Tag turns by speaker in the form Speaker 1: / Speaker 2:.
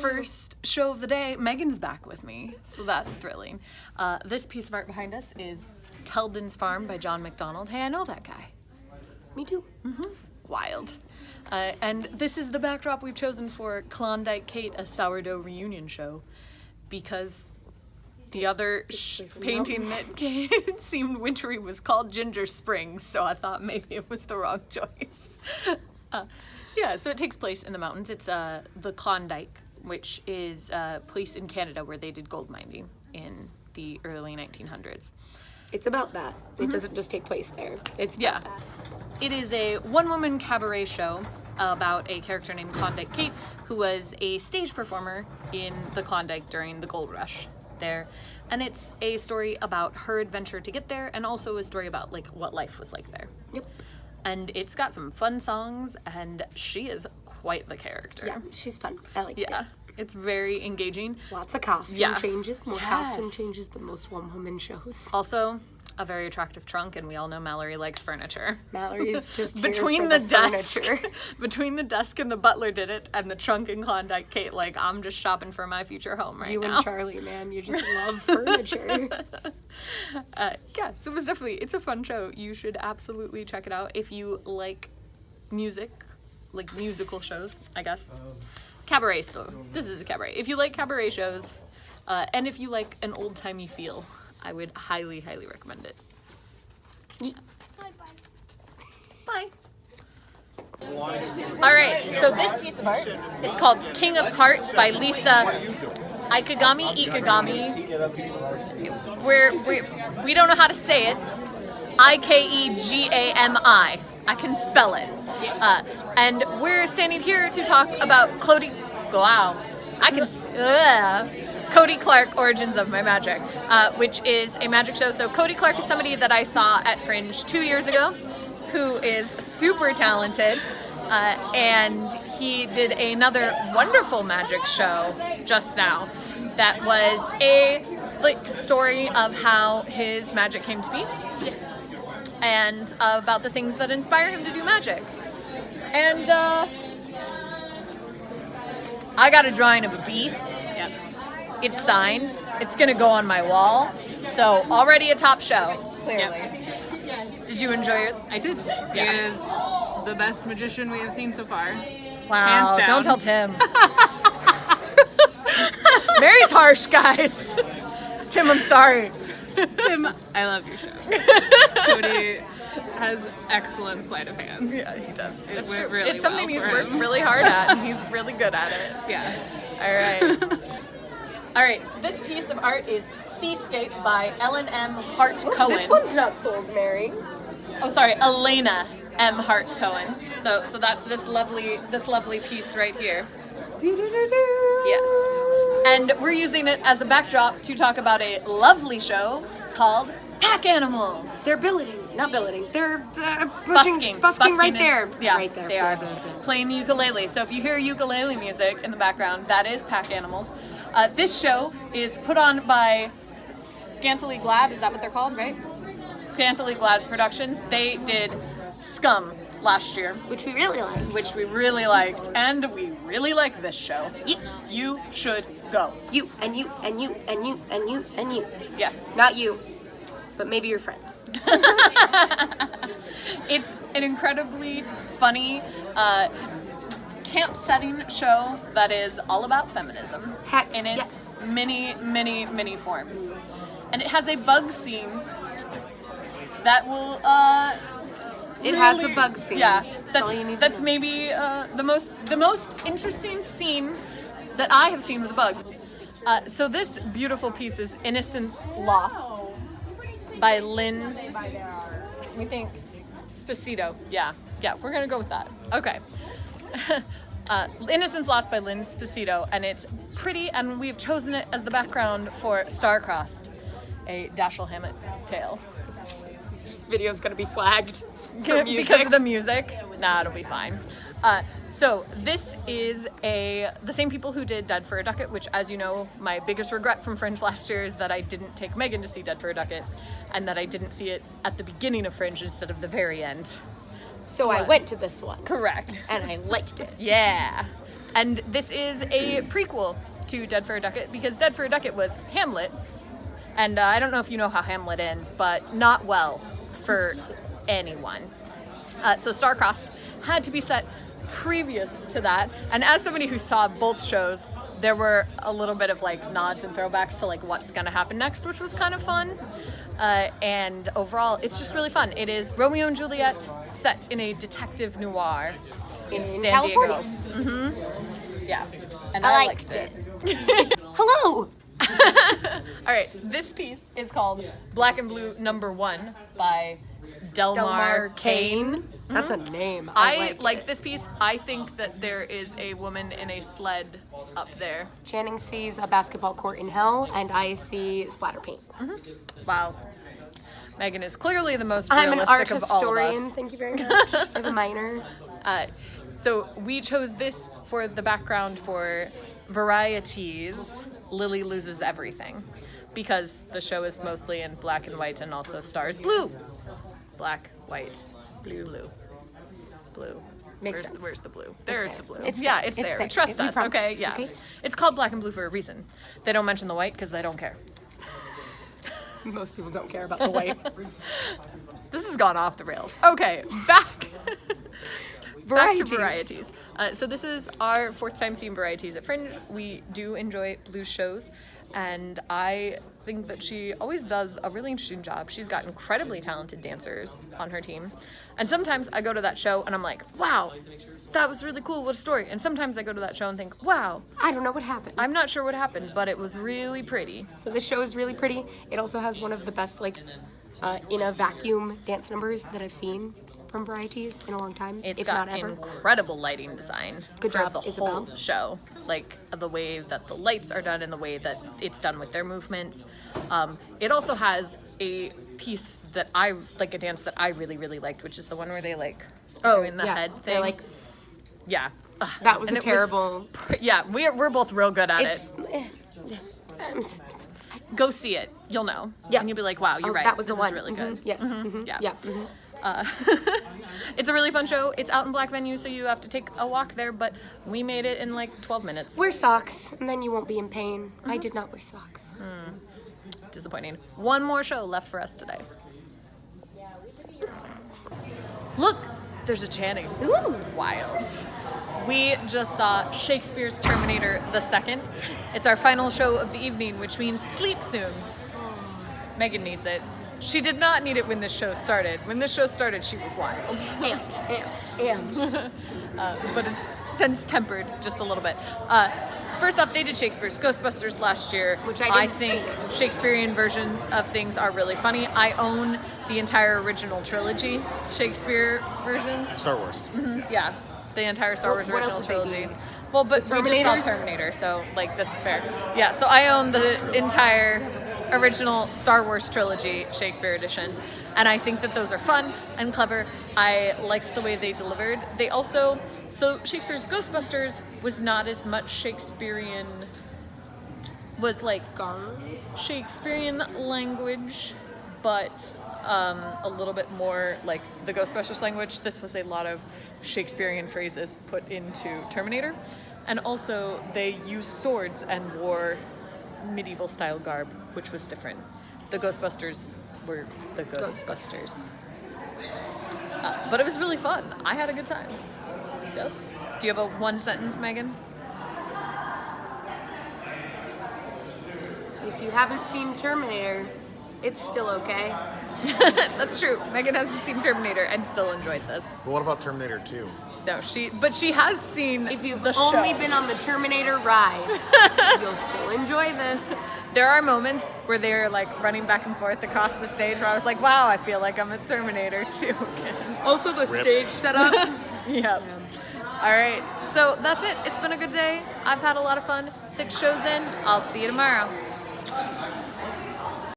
Speaker 1: first show of the day, Megan's back with me, so that's thrilling. This piece of art behind us is Teldon's Farm by John McDonald. Hey, I know that guy.
Speaker 2: Me too.
Speaker 1: Wild. And this is the backdrop we've chosen for Klondike Kate, a sourdough reunion show, because the other painting that seemed wintry was called Ginger Springs, so I thought maybe it was the wrong choice. Yeah, so it takes place in the mountains. It's the Klondike, which is a place in Canada where they did gold mining in the early 1900s.
Speaker 2: It's about that. It doesn't just take place there. It's about that.
Speaker 1: It is a one-woman cabaret show about a character named Klondike Kate, who was a stage performer in the Klondike during the gold rush there. And it's a story about her adventure to get there, and also a story about like what life was like there.
Speaker 2: Yep.
Speaker 1: And it's got some fun songs, and she is quite the character.
Speaker 2: Yeah, she's fun. I like it.
Speaker 1: Yeah, it's very engaging.
Speaker 2: Lots of costume changes. More costume changes than most one-woman shows.
Speaker 1: Also, a very attractive trunk, and we all know Mallory likes furniture.
Speaker 2: Mallory's just
Speaker 1: between
Speaker 2: here
Speaker 1: the
Speaker 2: for
Speaker 1: desk,
Speaker 2: furniture.
Speaker 1: Between the desk and the butler did it, and the trunk and Klondike Kate, like, I'm just shopping for my future home right now.
Speaker 2: You and Charlie, man, you just love furniture.
Speaker 1: Yeah, so it was definitely, it's a fun show. You should absolutely check it out if you like music, like musical shows, I guess. Cabaret still. This is a cabaret. If you like cabaret shows, and if you like an old-timey feel, I would highly, highly recommend it. Bye. All right, so this piece of art is called King of Hearts by Lisa Ikegami. We don't know how to say it. Ikegami. I can spell it. And we're standing here to talk about Cody Clark, Origins of My Magic, which is a magic show. So Cody Clark is somebody that I saw at Fringe 2 years ago, who is super talented, and he did another wonderful magic show just now that was a story of how his magic came to be, and about the things that inspire him to do magic. And I got a drawing of a bee. It's signed. It's gonna go on my wall. So already a top show, clearly. Did you enjoy it?
Speaker 3: I did. He is the best magician we have seen so far.
Speaker 1: Wow,
Speaker 3: Hands down.
Speaker 1: don't tell Tim. Mary's harsh, guys. Tim, I'm sorry.
Speaker 3: Tim, I love your show. Cody has excellent sleight of hands.
Speaker 1: Yeah, he does.
Speaker 3: It went really
Speaker 1: it's something
Speaker 3: well
Speaker 1: he's
Speaker 3: for
Speaker 1: worked
Speaker 3: him.
Speaker 1: really hard at, and he's really good at it.
Speaker 3: Yeah.
Speaker 1: All right. All right, this piece of art is Seascape by Elena M. Hart-Cohen.
Speaker 2: This one's not sold, Mary.
Speaker 1: Oh, sorry, Elena M. Hart-Cohen. So that's this lovely piece right here. Yes. And we're using it as a backdrop to talk about a lovely show called Pack Animals.
Speaker 2: They're billeting. Not billeting. They're
Speaker 1: Busking.
Speaker 2: Busking right
Speaker 1: is-
Speaker 2: there.
Speaker 1: Yeah,
Speaker 2: Right there.
Speaker 1: they are playing the ukulele. So if you hear ukulele music in the background, that is Pack Animals. This show is put on by Scantily Glad. Is that what they're called, right? Scantily Glad Productions. They did Scum last year,
Speaker 2: Which we really like.
Speaker 1: which we really liked, and we really like this show.
Speaker 2: Yep.
Speaker 1: You should go.
Speaker 2: You, and you, and you, and you, and you, and you.
Speaker 1: Yes.
Speaker 2: Not you, but maybe your friend.
Speaker 1: It's an incredibly funny camp setting show that is all about feminism.
Speaker 2: Heck,
Speaker 1: in its
Speaker 2: yes.
Speaker 1: many, many, many forms. And it has a bug scene that will
Speaker 2: It has a bug scene.
Speaker 1: Yeah.
Speaker 2: That's all you need to
Speaker 1: That's
Speaker 2: know.
Speaker 1: maybe the most interesting scene that I have seen with a bug. So this beautiful piece is Innocence Lost by Lynn, we think, Sposito. Yeah, we're gonna go with that. Okay. Innocence Lost by Lynn Sposito, and it's pretty, and we've chosen it as the background for Star-Crossed, a Dashiell Hammett tale.
Speaker 2: Video's gonna be flagged
Speaker 1: Because of the music. Nah, it'll be fine. So this is the same people who did Dead for a Ducat, which, as you know, my biggest regret from Fringe last year is that I didn't take Megan to see Dead for a Ducat, and that I didn't see it at the beginning of Fringe instead of the very end.
Speaker 2: So I went to this one.
Speaker 1: Correct.
Speaker 2: And I liked it.
Speaker 1: Yeah. And this is a prequel to Dead for a Ducat, because Dead for a Ducat was Hamlet. And I don't know if you know how Hamlet ends, but not well for anyone. So Star-Crossed had to be set previous to that. And as somebody who saw both shows, there were a little bit of like nods and throwbacks to like what's gonna happen next, which was kind of fun. And overall, it's just really fun. It is Romeo and Juliet set in a detective noir in San
Speaker 2: California.
Speaker 1: Diego. Yeah, and
Speaker 2: I
Speaker 1: I
Speaker 2: liked
Speaker 1: liked it.
Speaker 2: Hello.
Speaker 1: All right, this piece is called Black and Blue No. 1 by Delmar Cain.
Speaker 2: That's a name.
Speaker 1: I like
Speaker 2: it.
Speaker 1: this piece. I think that there is a woman in a sled up there.
Speaker 2: Channing sees a basketball court in hell, and I see splatter paint.
Speaker 1: Wow. Megan is clearly the most
Speaker 2: I'm an
Speaker 1: realistic
Speaker 2: art
Speaker 1: of all of
Speaker 2: historian.
Speaker 1: us.
Speaker 2: Thank you very much. I have a minor.
Speaker 1: So we chose this for the background for Varietease, Lilly Loses Everything, because the show is mostly in black and white and also stars blue. Black, white, blue, blue, blue.
Speaker 2: Makes sense.
Speaker 1: Where's the blue? There's
Speaker 2: there.
Speaker 1: the blue.
Speaker 2: It's
Speaker 1: Yeah,
Speaker 2: there.
Speaker 1: it's
Speaker 2: It's
Speaker 1: there.
Speaker 2: there.
Speaker 1: Trust
Speaker 2: We
Speaker 1: us,
Speaker 2: promise.
Speaker 1: okay? Yeah.
Speaker 2: Okay.
Speaker 1: It's called black and blue for a reason. They don't mention the white because they don't care.
Speaker 2: Most people don't care about the white.
Speaker 1: This has gone off the rails. Okay, back back to
Speaker 2: Varietease.
Speaker 1: Varietease. So this is our fourth time seeing Varietease at Fringe. We do enjoy Blue's shows, and I think that she always does a really interesting job. She's got incredibly talented dancers on her team, and sometimes I go to that show and I'm like, wow, that was really cool, what a story. And sometimes I go to that show and think, wow,
Speaker 2: I don't know what happened.
Speaker 1: I'm not sure what happened, but it was really pretty.
Speaker 2: So this show is really pretty. It also has one of the best, like, in a vacuum dance numbers that I've seen from Varietease in a long time,
Speaker 1: It's
Speaker 2: if
Speaker 1: got
Speaker 2: not ever.
Speaker 1: incredible lighting design
Speaker 2: Good
Speaker 1: for
Speaker 2: job,
Speaker 1: the
Speaker 2: Isabel.
Speaker 1: whole show. Like the way that the lights are done and the way that it's done with their movements. It also has a piece that I like, a dance that I really, really liked, which is the one where they like doing the head
Speaker 2: They're
Speaker 1: thing.
Speaker 2: like,
Speaker 1: Yeah. Ugh.
Speaker 2: that was
Speaker 1: And
Speaker 2: a
Speaker 1: it
Speaker 2: terrible.
Speaker 1: Yeah, we're both real good at
Speaker 2: It's.
Speaker 1: it. Go see it. You'll know.
Speaker 2: Yeah.
Speaker 1: And you'll be like, wow, you're
Speaker 2: Oh,
Speaker 1: right.
Speaker 2: that was
Speaker 1: this
Speaker 2: the one.
Speaker 1: is really
Speaker 2: Mhm.
Speaker 1: good.
Speaker 2: Yes.
Speaker 1: Yeah.
Speaker 2: Yeah.
Speaker 1: It's a really fun show. It's out in Black Venue, so you have to take a walk there, but we made it in like 12 minutes.
Speaker 2: Wear socks, and then you won't be in pain. I did not wear socks.
Speaker 1: Disappointing. One more show left for us today. Look, there's a Channing.
Speaker 2: Ooh.
Speaker 1: Wild. We just saw Shakespeare's Terminator II. It's our final show of the evening, which means sleep soon. Megan needs it. She did not need it when this show started. When this show started, she was wild.
Speaker 2: Amped.
Speaker 1: But it's since tempered just a little bit. First off, they did Shakespeare's Ghostbusters last year.
Speaker 2: Which I didn't
Speaker 1: think Shakespearean versions of things are really funny. I own the entire original trilogy, Shakespeare versions.
Speaker 4: Star Wars.
Speaker 1: Yeah, the entire Star Wars
Speaker 2: What
Speaker 1: original
Speaker 2: else would they
Speaker 1: trilogy.
Speaker 2: be?
Speaker 1: Well, but we just saw
Speaker 2: Terminators?
Speaker 1: Terminator, so like this is fair. Yeah, so I own the entire original Star Wars trilogy Shakespeare editions, and I think that those are fun and clever. I liked the way they delivered. They also, so Shakespeare's Ghostbusters was not as much Shakespearean, was like Shakespearean language, but a little bit more like the Ghostbusters language. This was a lot of Shakespearean phrases put into Terminator, and also they used swords and wore medieval style garb, which was different. The Ghostbusters were the Ghostbusters. But it was really fun. I had a good time. Yes. Do you have a one sentence, Megan?
Speaker 2: If you haven't seen Terminator, it's still okay.
Speaker 1: That's true. Megan hasn't seen Terminator and still enjoyed this.
Speaker 4: But what about Terminator 2?
Speaker 1: No, but she has seen
Speaker 2: If you've
Speaker 1: the
Speaker 2: only
Speaker 1: show.
Speaker 2: been on the Terminator ride, you'll still enjoy this.
Speaker 1: There are moments where they're like running back and forth across the stage where I was like, wow, I feel like I'm a Terminator 2 again.
Speaker 2: Also, the stage setup.
Speaker 1: Yep. All right. So that's it. It's been a good day. I've had a lot of fun. 6 shows in. I'll see you tomorrow.